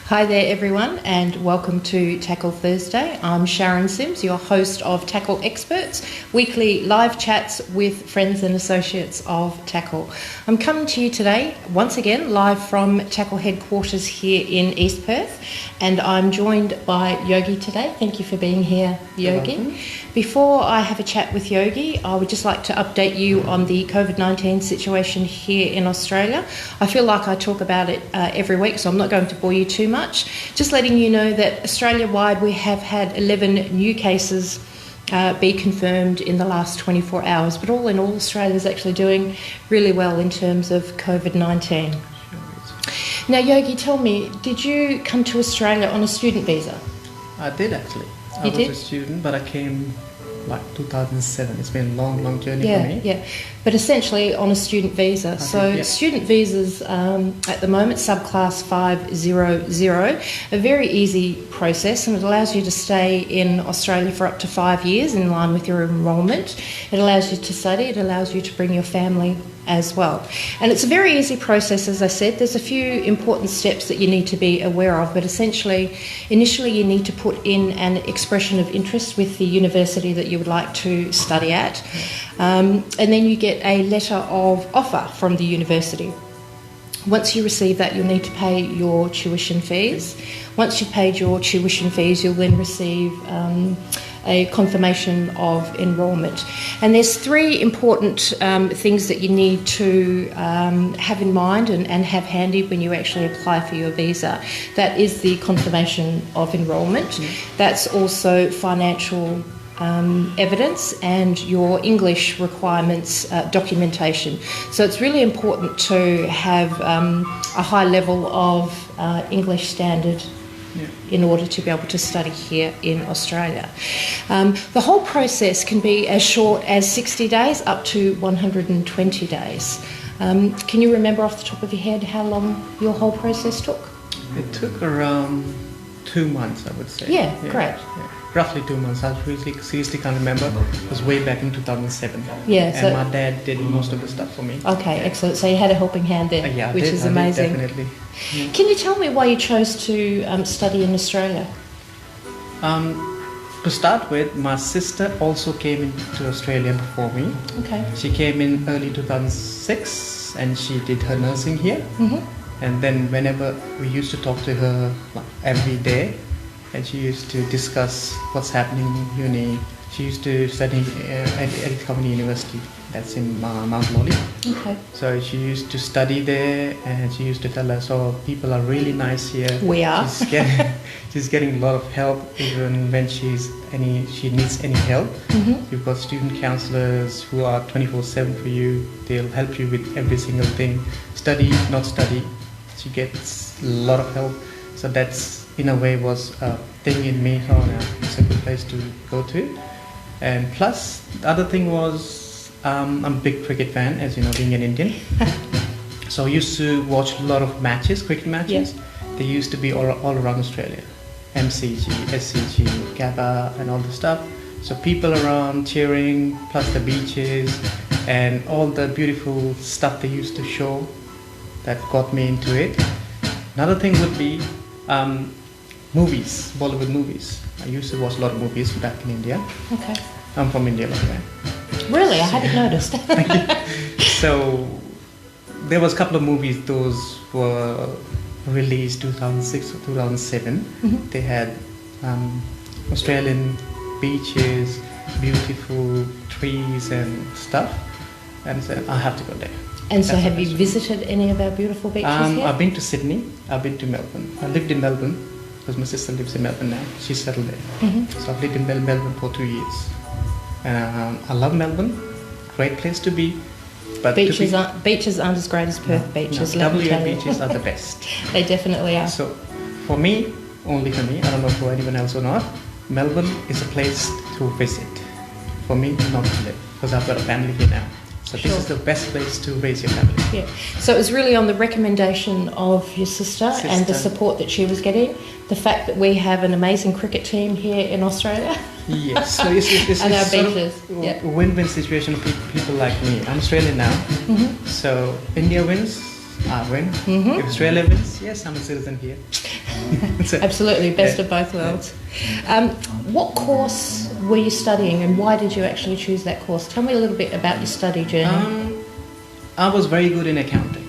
Hi there everyone and welcome to TACLE Thursday. I'm Sharon Sims, your host of TACLE Experts, weekly live chats with friends and associates of TACLE. I'm coming to you today, once again, live from TACLE headquarters here in East Perth, and I'm joined by Yogi today. Thank you for being here, Yogi. Before I have a chat with Yogi, I would just like to update you on the COVID-19 situation here in Australia. I feel like I talk about it every week, so I'm not going to bore you too much. Just letting you know that Australia-wide we have had 11 new cases be confirmed in the last 24 hours, but all in all, Australia is actually doing really well in terms of COVID-19. Now, Yogi, tell me, did you come to Australia on a student visa? I did actually. I was a student, but I came like 2007. It's been a long journey for me. Yeah, but essentially on a student visa. Student visas at the moment, subclass 500, a very easy process, and it allows you to stay in Australia for up to 5 years in line with your enrolment. It allows you to study, it allows you to bring your family as well. And it's a very easy process, as I said. There's a few important steps that you need to be aware of, but essentially, initially you need to put in an expression of interest with the university that you would like to study at, and then you get a letter of offer from the university. Once you receive that, you'll need to pay your tuition fees. Once you've paid your tuition fees, you'll then receive a confirmation of enrolment. And there's three important things that you need to have in mind and have handy when you actually apply for your visa. That is the confirmation of enrolment. That's also financial evidence and your English requirements documentation. So it's really important to have a high level of English standard in order to be able to study here in Australia. The whole process can be as short as 60 days up to 120 days. Can you remember off the top of your head how long your whole process took? It took around 2 months, I would say. Yeah, great. Yeah. Roughly 2 months. I really seriously can't remember. It was way back in 2007. Yeah, and my dad did most of the stuff for me. Okay, excellent. So you had a helping hand there, which is amazing. Definitely. Yeah. Can you tell me why you chose to study in Australia? To start with, my sister also came into Australia before me. Okay. She came in early 2006 and she did her nursing here. And then whenever we used to talk to her every day, and she used to discuss what's happening in uni. She used to study at Community University, that's in Mount Lolly. Okay. So she used to study there, and she used to tell us, "Oh, people are really nice here." We are. She's getting a lot of help even when she needs any help. You've got student counselors who are 24/7 for you. They'll help you with every single thing. Study, not study. She gets a lot of help. So that's, in a way, was a thing in me. Oh, no, it's a good place to go to. And plus, the other thing was, I'm a big cricket fan, as you know, being an Indian. So I used to watch a lot of matches, cricket matches. They used to be all around Australia. MCG, SCG, Gabba, and all the stuff. So people around cheering, plus the beaches, and all the beautiful stuff they used to show that got me into it. Another thing would be movies, Bollywood movies. I used to watch a lot of movies back in India. Okay. I'm from India, by the way. Really? I hadn't noticed. So there was a couple of movies, those were released 2006 or 2007. They had Australian beaches, beautiful trees and stuff. And so I have to go there. And so have you visited any of our beautiful beaches here? I've been to Sydney, I've been to Melbourne. I lived in Melbourne because my sister lives in Melbourne now. She's settled there. So I've lived in Melbourne for 2 years. And I love Melbourne, great place to be. But beaches aren't as great as Perth beaches. WA beaches are the best. They definitely are. So for me, only for me, I don't know for anyone else or not, Melbourne is a place to visit. For me, not to live, because I've got a family here now. So this is the best place to raise your family. Yeah. So it was really on the recommendation of your sister and the support that she was getting. The fact that we have an amazing cricket team here in Australia. Yes. So it's and our beaches. A win-win situation for people like me. I'm Australian now. So India wins, I win. If Australia wins, yes, I'm a citizen here. So, Absolutely, best of both worlds. What course were you studying and why did you actually choose that course? Tell me a little bit about your study journey. I was very good in accounting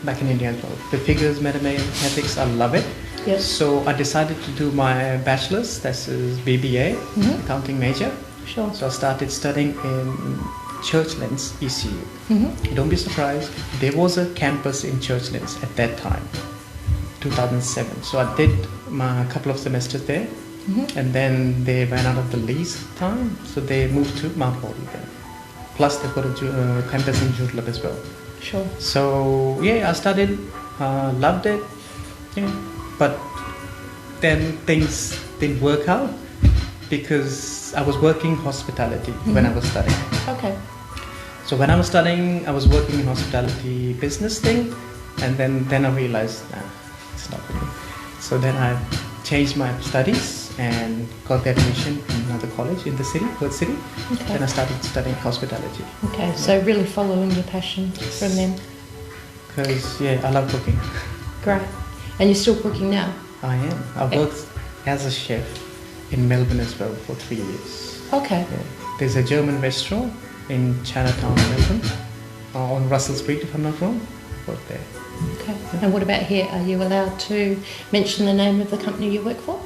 back in India as well. The figures, mathematics, I love it. Yes. So I decided to do my bachelor's, that's BBA, accounting major. Sure. So I started studying in Churchlands ECU. Don't be surprised, there was a campus in Churchlands at that time, 2007. So I did a couple of semesters there, and then they ran out of the lease time, so they moved to Mount Holly then. Plus they've got a campus in Joondalup as well. Sure. So yeah, I studied, loved it, but then things didn't work out because I was working hospitality when I was studying. Okay. So when I was studying, I was working in hospitality business thing, and then I realized, it's not for me. So then I changed my studies and got the admission in another college in the city, Perth City. Okay. Then I started studying hospitality. Okay, so really following your passion from them. Because I love cooking. Great. And you're still cooking now? I am. I worked as a chef in Melbourne as well for 3 years. Okay. Yeah. There's a German restaurant in Chinatown, Melbourne, on Russell Street, if I'm not wrong. Worked there. Okay. And what about here? Are you allowed to mention the name of the company you work for?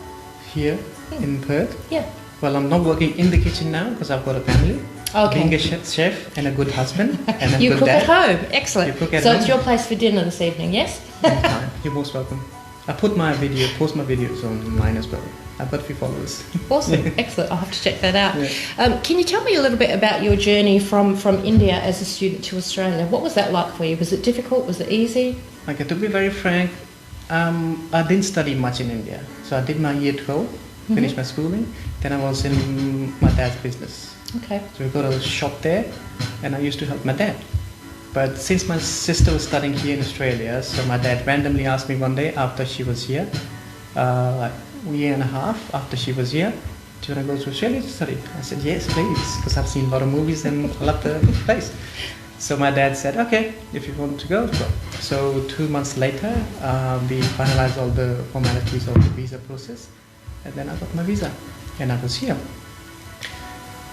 Here in Perth? Yeah. Well, I'm not working in the kitchen now because I've got a family. Okay. Being a chef and a good husband and a You good cook dad. at home. Excellent. You cook at so home. it's your place for dinner this evening, yes? Anytime. You're most welcome. I post my videos online as well. I've got a few followers. Awesome. Excellent. I'll have to check that out. Yeah. Can you tell me a little bit about your journey from India as a student to Australia? What was that like for you? Was it difficult? Was it easy? Okay, to be very frank, I didn't study much in India. So I did my year 12, finished my schooling. Then I was in my dad's business. Okay. So we got a shop there and I used to help my dad. But since my sister was studying here in Australia, so my dad randomly asked me one day after she was here, like a year and a half after she was here, do you want to go to Australia to study? I said, yes, please, because I've seen a lot of movies and I love the place. So my dad said, okay, if you want to go, go. So 2 months later, we finalized all the formalities of the visa process, and then I got my visa, and I was here.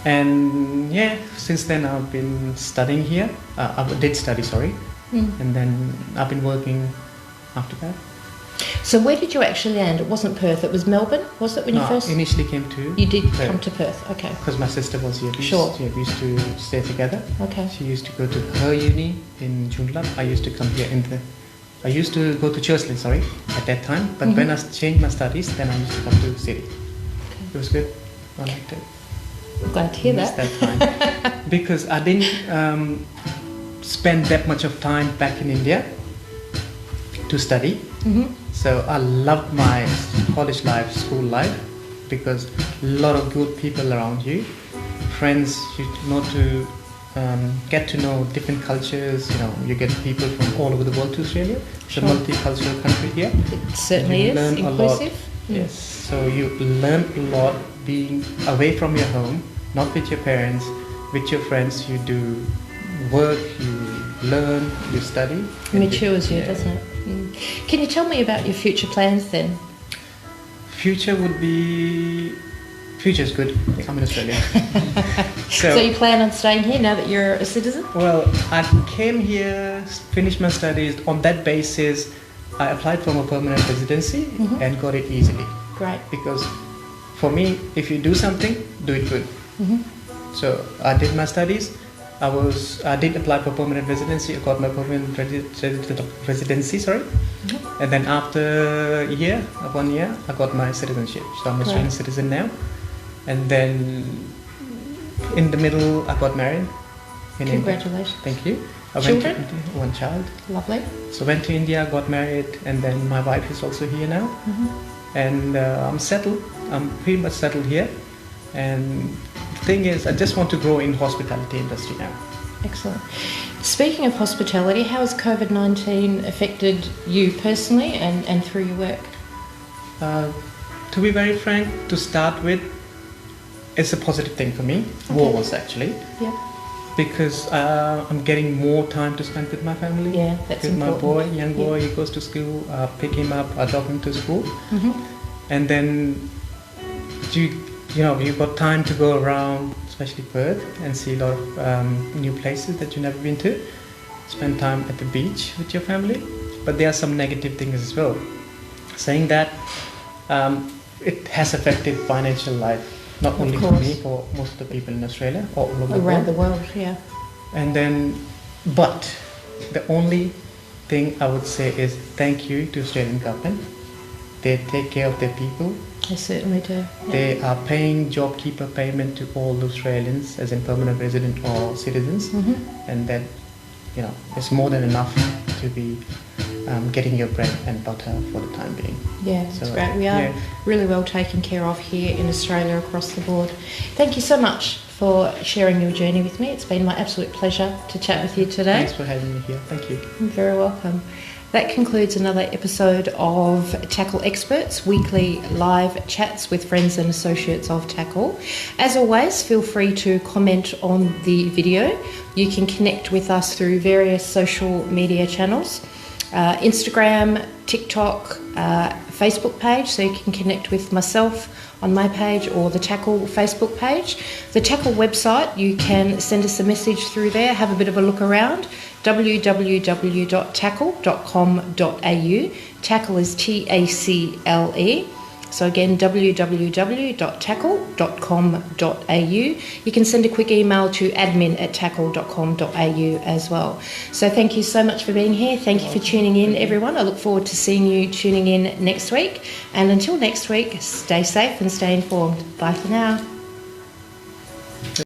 And since then I've been studying here. I did study, and then I've been working after that. So where did you actually land? It wasn't Perth, it was Melbourne, was it when you first? Initially came to. You did Perth. come to Perth, okay. Because my sister was here. Sure. We used to stay together. Okay. She used to go to her uni in Joondalup. I used to come here I used to go to Churchlands, at that time. But when I changed my studies, then I used to come to the city. Okay. It was good. I liked it. Glad to hear that. Time. Because I didn't spend that much of time back in India to study. So I loved my college life, school life, because a lot of good people around you, friends, you know, to get to know different cultures. You get people from all over the world to Australia. It's a multicultural country here. It certainly is inclusive. Yes, so you learn a lot being away from your home, not with your parents, with your friends. You do work, you learn, you study. It matures you, doesn't it? Can you tell me about your future plans then? Future is good. I'm in Australia. So you plan on staying here now that you're a citizen? Well, I came here, finished my studies. On that basis, I applied for a permanent residency and got it easily. Great. Because for me, if you do something, do it good. So I did my studies. I did apply for permanent residency. I got my permanent residency, and then after 1 year, I got my citizenship. So I'm an Australian citizen now. And then in the middle, I got married. Congratulations. Thank you. Children? Went to one child. Lovely. So went to India, got married, and then my wife is also here now. And I'm settled. I'm pretty much settled here. And the thing is, I just want to grow in hospitality industry now. Excellent. Speaking of hospitality, how has COVID-19 affected you personally and through your work? To be very frank, to start with, it's a positive thing for me. Okay. Was actually. Yeah. because I'm getting more time to spend with my family. Yeah, that's with important. my young boy, he goes to school, pick him up, I drop him to school, Mm-hmm. and then you've got time to go around, especially Perth, and see a lot of new places that you've never been to. Spend time at the beach with your family, but there are some negative things as well. Saying that, it has affected financial life, not only for me, for most of the people in Australia or all over Around the the world. world, yeah. And then, but the only thing I would say is thank you to Australian government. They take care of their people. They certainly do. Yeah. They are paying JobKeeper payment to all Australians, as in permanent resident or citizens, Mm-hmm. and that it's more than enough to be getting your bread and butter for the time being. Yeah, that's So, great. We are yeah. really well taken care of here in Australia across the board. Thank you so much for sharing your journey with me. It's been my absolute pleasure to chat with you today. Thanks for having me here. Thank you. You're very welcome. That concludes another episode of TACLE Experts, weekly live chats with friends and associates of TACLE. As always, feel free to comment on the video. You can connect with us through various social media channels, Instagram, TikTok, Facebook page, so you can connect with myself on my page or the TACLE Facebook page. The TACLE website, you can send us a message through there, have a bit of a look around, www.tacle.com.au. TACLE is TACLE. So again, www.tacle.com.au. You can send a quick email to admin@tacle.com.au as well. So thank you so much for being here. Thank you for tuning in, everyone. I look forward to seeing you tuning in next week. And until next week, stay safe and stay informed. Bye for now.